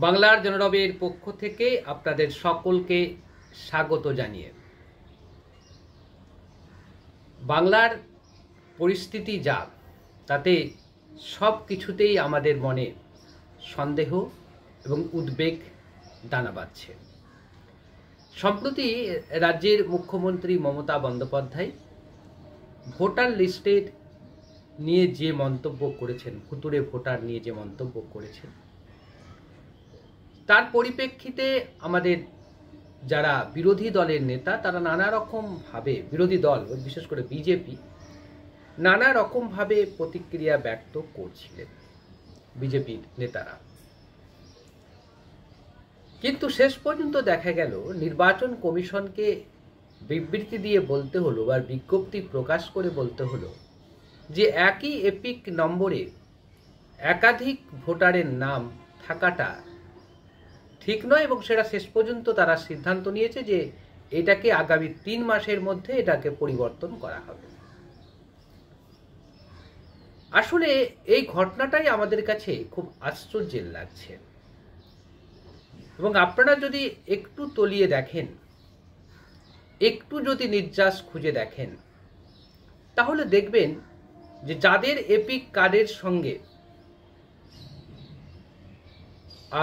বাংলার জনরবের পক্ষ থেকে আপনাদের সকলকে স্বাগত জানিয়ে বাংলার পরিস্থিতি যা তাতে সব কিছুতেই আমাদের মনে সন্দেহ এবং উদ্বেগ দানা বাঁধছে। সম্প্রতি রাজ্যের মুখ্যমন্ত্রী মমতা বন্দ্যোপাধ্যায় ভোটার লিস্টের নিয়ে যে মন্তব্য করেছেন, ভুতুড়ে ভোটার নিয়ে যে মন্তব্য করেছেন, তার পরিপ্রেক্ষিতে আমাদের যারা বিরোধী দলের নেতা তারা নানা রকমভাবে, বিরোধী দল বিশেষ করে বিজেপি নানা রকমভাবে প্রতিক্রিয়া ব্যক্ত করছিলেন বিজেপির নেতারা। কিন্তু শেষ পর্যন্ত দেখা গেল নির্বাচন কমিশনকে বিবৃতি দিয়ে বলতে হলো বা বিজ্ঞপ্তি প্রকাশ করে বলতে হলো যে একই এপিক নম্বরে একাধিক ভোটারের নাম থাকাটা ঠিক নয়, এবং সেটা শেষ পর্যন্ত তারা সিদ্ধান্ত নিয়েছে যে এটাকে আগামী 3 মাসের মধ্যে এটাকে পরিবর্তন করা হবে। আসলে এই ঘটনাটাই আমাদের কাছে খুব আশ্চর্যের লাগছে, এবং আপনারা যদি একটু তলিয়ে দেখেন, একটু যদি নির্যাস খুঁজে দেখেন, তাহলে দেখবেন যে যাদের এপিক কার্ডের সঙ্গে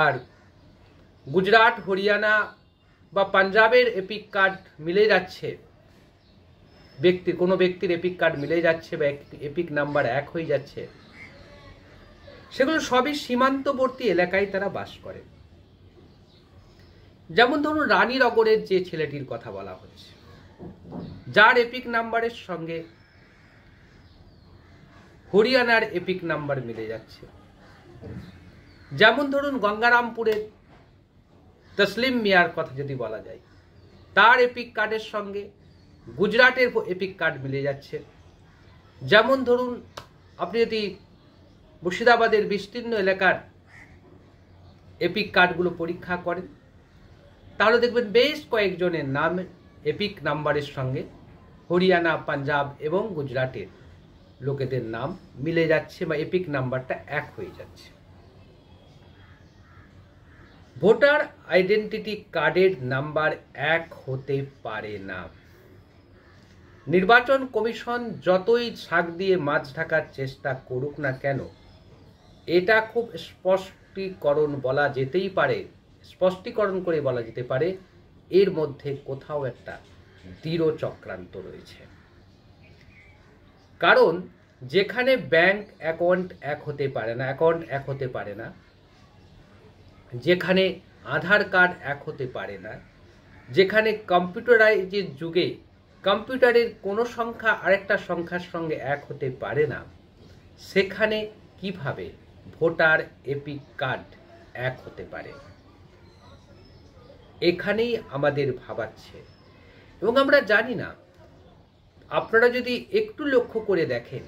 আর গুজরাট, হরিয়ানা বা পাঞ্জাবের এপিক কার্ড মিলে যাচ্ছে, কোনো ব্যক্তির এপিক কার্ড মিলে যাচ্ছে বা এপিক নাম্বার এক হয়ে যাচ্ছে, সেগুলো সবই সীমান্তবর্তী এলাকায় তারা বাস করে। যেমন ধরুন রানীনগরের যে ছেলেটির কথা বলা হচ্ছে, যার এপিক নাম্বারের সঙ্গে হরিয়ানার এপিক নাম্বার মিলে যাচ্ছে। যেমন ধরুন গঙ্গারামপুরের তসলিম মিয়ার কথা যদি বলা যায়, তার এপিক কার্ডের সঙ্গে গুজরাটের এপিক কার্ড মিলে যাচ্ছে। যেমন ধরুন আপনি যদি মুর্শিদাবাদের বিস্তীর্ণ এলাকার এপিক কার্ডগুলো পরীক্ষা করেন, তাহলে দেখবেন বেশ কয়েকজনের নাম এপিক নাম্বারের সঙ্গে হরিয়ানা, পাঞ্জাব এবং গুজরাটের লোকেদের নাম মিলে যাচ্ছে বা এপিক নাম্বারটা এক হয়ে যাচ্ছে। ভোটার আইডেন্টিটি কার্ডের নাম্বার এক হতে পারে না। নির্বাচন কমিশন যতই ছাক দিয়ে মাছ ঢাকার চেষ্টা করুক না কেন, এটা খুব স্পষ্টীকরণ করে বলা যেতে পারে এর মধ্যে কোথাও একটা দৃঢ় চক্রান্ত রয়েছে। কারণ যেখানে ব্যাংক অ্যাকাউন্ট এক হতে পারে না, যেখানে আধার কার্ড এক হতে পারে না, যেখানে কম্পিউটারাইজের যুগে কম্পিউটারের কোনো সংখ্যা আরেকটা সংখ্যার সঙ্গে এক হতে পারে না, সেখানে কিভাবে ভোটার এপিক কার্ড এক হতে পারে? এখানেই আমাদের ভাবাচ্ছে। এবং আমরা জানি না, আপনারা যদি একটু লক্ষ্য করে দেখেন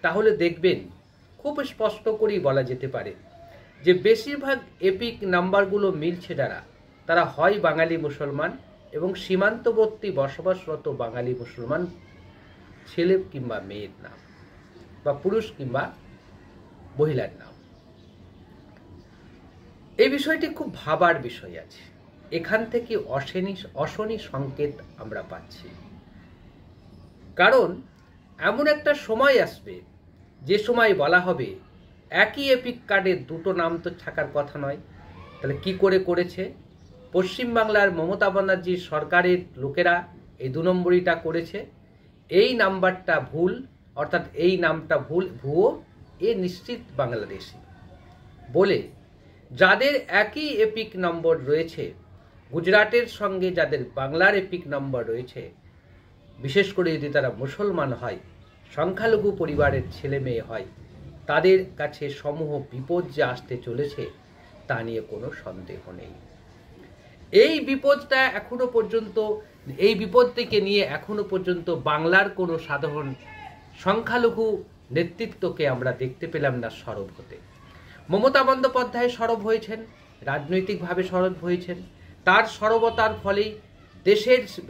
তাহলে দেখবেন খুব স্পষ্ট করেই বলা যেতে পারে যে বেশিরভাগ এপিক নাম্বারগুলো মিলছে যারা, তারা হয় বাঙালি মুসলমান এবং সীমান্তবর্তী বসবাসরত বাঙালি মুসলমান ছেলে কিংবা মেয়ের নাম বা পুরুষ কিংবা মহিলার নাম। এই বিষয়টি খুব ভাবার বিষয় আছে। এখান থেকে অশনি সংকেত আমরা পাচ্ছি। কারণ এমন একটা সময় আসবে যে সময় বলা হবে একই এপিক কার্ডের দুটো নাম তো থাকার কথা নয়। তাহলে কি করে করেছে? পশ্চিমবাংলার মমতা ব্যানার্জির সরকারের লোকেরা এই 2 নম্বরিটা করেছে। এই নাম্বারটা ভুল, অর্থাৎ এই নামটা ভুয়ো, এ নিশ্চিত বাংলাদেশি বলে যাদের একই এপিক নম্বর রয়েছে, গুজরাটের সঙ্গে যাদের বাংলার এপিক নম্বর রয়েছে, বিশেষ করে যদি তারা মুসলমান হয়, সংখ্যালঘু পরিবারের ছেলে মেয়ে হয়, তাদের কাছে সমূহ বিপদ যে আসতে চলেছে তা নিয়ে কোনো সন্দেহ নেই। এই বিপদ থেকে নিয়ে এখনো পর্যন্ত বাংলার কোনো সাধারণ সংখ্যালঘু নেতৃত্বকে আমরা দেখতে পেলাম না সরব হতে। মমতা বন্দ্যোপাধ্যায় সরব হয়েছেন, রাজনৈতিকভাবে সরব হয়েছেন। তার সরবতার ফলেই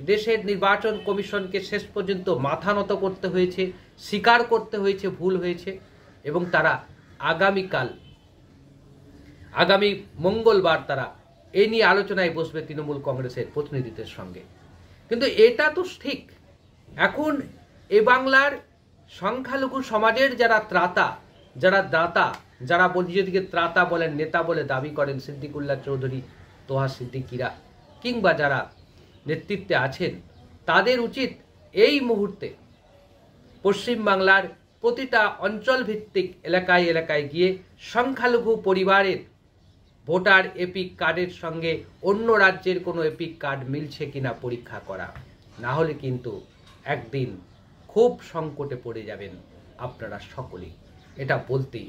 দেশের নির্বাচন কমিশনকে শেষ পর্যন্ত মাথা নত করতে হয়েছে, স্বীকার করতে হয়েছে ভুল হয়েছে, এবং তারা আগামী মঙ্গলবার তারা এই নিয়ে আলোচনায় বসবে তৃণমূল কংগ্রেসের প্রতিনিধিদের সঙ্গে। কিন্তু এটা তো ঠিক, এখন এ বাংলার সংখ্যালঘু সমাজের যারা ত্রাতা, যারা দাতা, যারা নিজেদিকে ত্রাতা বলেন, নেতা বলে দাবি করেন, সিদ্দিকুল্লাহ চৌধুরী, তোহা সিদ্দিকিরা কিংবা যারা নেতৃত্বে আছেন, তাদের উচিত এই মুহূর্তে পশ্চিমবাংলার প্রতিটা অঞ্চল ভিত্তিক এলাকায় এলাকায় গিয়ে সংখ্যালঘু পরিবারের ভোটার এপিক কার্ডের সঙ্গে অন্য রাজ্যের কোনো এপিক কার্ড মিলছে কিনা পরীক্ষা করা। না হলে কিন্তু একদিন খুব সংকটে পড়ে যাবেন আপনারা সকলেই। এটা বলতেই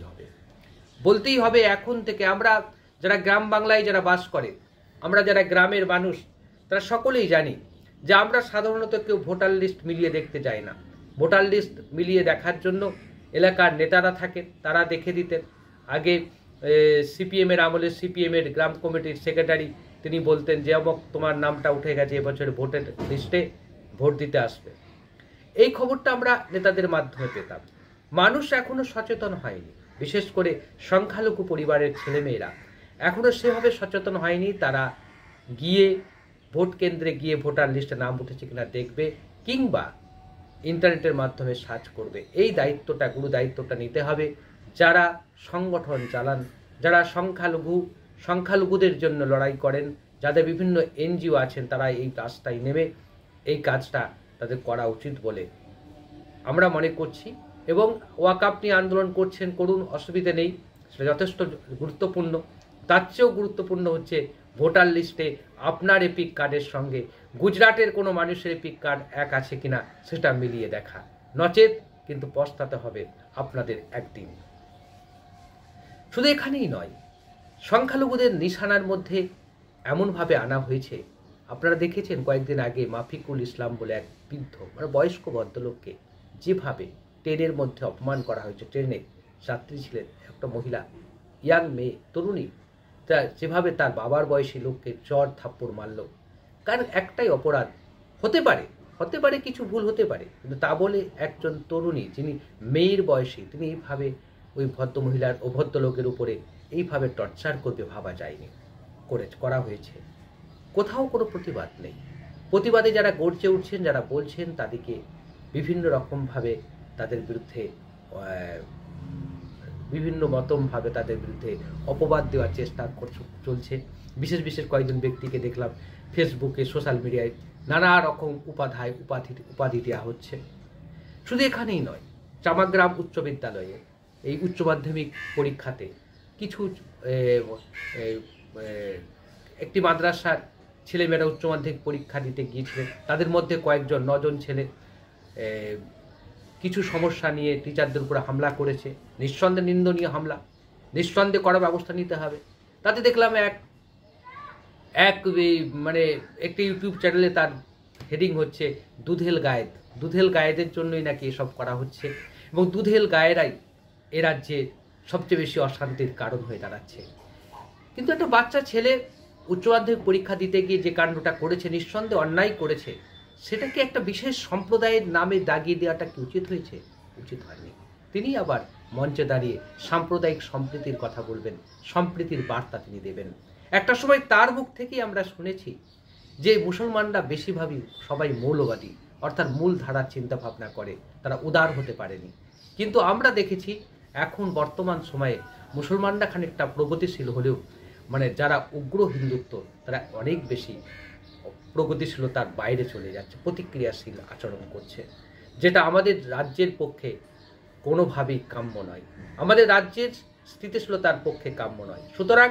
হবে। এখন থেকে আমরা যারা গ্রাম বাংলায় যারা বাস করে, আমরা যারা গ্রামের মানুষ, তারা সকলেই জানি যে আমরা সাধারণত কেউ ভোটার লিস্ট মিলিয়ে দেখতে চাই না। ভোটার লিস্ট মিলিয়ে দেখার জন্য এলাকার নেতারা থাকেন, তারা দেখে দিতেন। আগে সিপিএমের আমলে সিপিএমের গ্রাম কমিটির সেক্রেটারি তিনি বলতেন যে অমুক তোমার নামটা উঠে গেছে, এবছর ভোটের লিস্টে ভোট দিতে আসবে। এই খবরটা আমরা নেতাদের মাধ্যমে পেতাম। মানুষ এখনো সচেতন হয়নি, বিশেষ করে সংখ্যালঘু পরিবারের ছেলেমেয়েরা এখনো সেভাবে সচেতন হয়নি। তারা গিয়ে ভোট কেন্দ্রে গিয়ে ভোটার লিস্টে নাম উঠেছে কিনা দেখবে, কিংবা ইন্টারনেটের মাধ্যমে সার্চ করবে। এই গুরু দায়িত্বটা নিতে হবে যারা সংগঠন চালান, যারা সংখ্যালঘুদের জন্য লড়াই করেন, যাদের বিভিন্ন এনজিও আছেন, তারা এই রাস্তায় নেমে এই কাজটা তাদের করা উচিত বলে আমরা মনে করছি। এবং ওয়াকআপ নিয়ে আন্দোলন করুন, অসুবিধে নেই, সেটা যথেষ্ট গুরুত্বপূর্ণ। তার চেয়েও গুরুত্বপূর্ণ হচ্ছে ভোটার লিস্টে আপনার এপিক কার্ডের সঙ্গে গুজরাটের কোনো মানুষের এপিক কার্ড এক আছে কিনা সেটা মিলিয়ে দেখা, নচেত কিন্তু পস্তাতে হবে আপনাদের একদিন। শুধু এখানেই নয়, সংখ্যালঘুদের নিশানার মধ্যে এমনভাবে আনা হয়েছে, আপনারা দেখেছেন কয়েকদিন আগে মাফিকুল ইসলাম বলে এক বৃদ্ধ বয়স্ক ভদ্রলোককে যেভাবে ট্রেনের মধ্যে অপমান করা হয়েছে, ট্রেনে যাত্রী ছিলেন একটা মহিলা, ইয়াং মেয়ে, তরুণী, তা যেভাবে তার বাবার বয়সী লোককে চড় থাপ্পড় মারল। কারণ একটাই অপরাধ, হতে পারে কিছু ভুল হতে পারে, কিন্তু তা বলে একজন তরুণী যিনি মেয়ের বয়সী, তিনি এইভাবে ওই ভদ্রমহিলার ও ভদ্রলোকের উপরে এইভাবে টর্চার করবে ভাবা যায়নি, করা হয়েছে। কোথাও কোনো প্রতিবাদ নেই। প্রতিবাদে যারা গর্জে উঠছেন, যারা বলছেন, তাদেরকে বিভিন্ন রকমভাবে তাদের বিরুদ্ধে বিভিন্ন মতমভাবে তাদের বিরুদ্ধে অপবাদ দেওয়ার চেষ্টা চলছে। বিশেষ কয়েকজন ব্যক্তিকে দেখলাম ফেসবুকে, সোশ্যাল মিডিয়ায় নানা রকম উপাধি দেওয়া হচ্ছে। শুধু এখানেই নয়, চামাগ্রাম উচ্চ বিদ্যালয়ে এই উচ্চ মাধ্যমিক পরীক্ষাতে কিছু একটি মাদ্রাসার ছেলেমেয়েরা উচ্চ মাধ্যমিক পরীক্ষা দিতে গিয়েছিলেন। তাদের মধ্যে কয়েকজন 9 জন ছেলে কিছু সমস্যা নিয়ে টিচারদের উপরে হামলা করেছে। নিঃসন্দেহে নিন্দনীয় হামলা, নিঃসন্দেহে কড়া ব্যবস্থা নিতে হবে। তাতে দেখলাম একটি ইউটিউব চ্যানেলে তার হেডিং হচ্ছে দুধেল গায়েদের জন্যই নাকি এসব করা হচ্ছে, এবং দুধেল গায়েরাই এ রাজ্যে সবচেয়ে বেশি অশান্তির কারণ হয়ে দাঁড়াচ্ছে। কিন্তু একটা বাচ্চা ছেলে উচ্চ মাধ্যমিক পরীক্ষা দিতে গিয়ে যে কাণ্ডটা করেছে, নিঃসন্দেহে অন্যায় করেছে, সেটাকে একটা বিশেষ সম্প্রদায়ের নামে দাগিয়ে দেওয়াটা কি উচিত হয়েছে? উচিত হয়নি। তিনি আবার মঞ্চে দাঁড়িয়ে সাম্প্রদায়িক সম্প্রীতির কথা বলবেন, সম্প্রীতির বার্তা তিনি দেবেন। একটা সময় তার মুখ থেকেই আমরা শুনেছি যে মুসলমানরা বেশিরভাগই সবাই মৌলবাদী, অর্থাৎ মূল ধারার চিন্তা ভাবনা করে, তারা উদার হতে পারেনি। কিন্তু আমরা দেখেছি এখন বর্তমান সময়ে মুসলমানরা খানিকটা প্রগতিশীল হলেও যারা উগ্র হিন্দুত্ব, তারা অনেক বেশি প্রগতিশীলতার বাইরে চলে যাচ্ছে, প্রতিক্রিয়াশীল আচরণ করছে, যেটা আমাদের রাজ্যের পক্ষে কোনোভাবেই কাম্য নয়, আমাদের রাজ্যের স্থিতিশীলতার পক্ষে কাম্য নয়। সুতরাং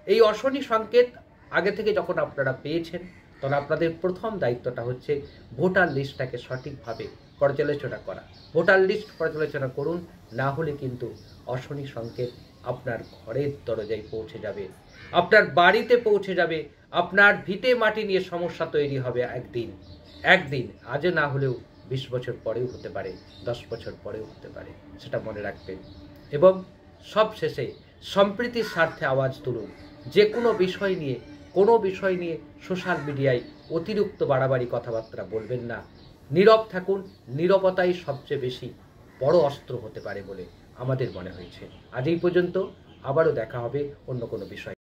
এই অশনি সংকেত আগে থেকে যখন আপনারা পেয়েছেন, তখন আপনাদের প্রথম দায়িত্বটা হচ্ছে ভোটার লিস্টটাকে সঠিকভাবে পর্যালোচনা করা। ভোটার লিস্ট পর্যালোচনা করুন, না হলে কিন্তু অশনি সংকেত আপনার ঘরের দরজায় পৌঁছে যাবে, আপনার বাড়িতে পৌঁছে যাবে, আপনার ভিটে মাটি নিয়ে সমস্যা তৈরি হবে একদিন, আজও না হলেও 20 বছর পরেও হতে পারে, 10 বছর পরেও হতে পারে, সেটা মনে রাখবেন। এবং সবশেষে সম্প্রীতির স্বার্থে আওয়াজ তুলুন। যে কোনো বিষয় নিয়ে সোশ্যাল মিডিয়ায় অতিরিক্ত বাড়াবাড়ি কথাবার্তা বলবেন না, নীরব থাকুন। নীরবতাই সবচেয়ে বেশি বড় অস্ত্র হতে পারে বলে আমাদের মনে হয়েছে। আজ এই পর্যন্ত। আবারও দেখা হবে অন্য কোনো বিষয়।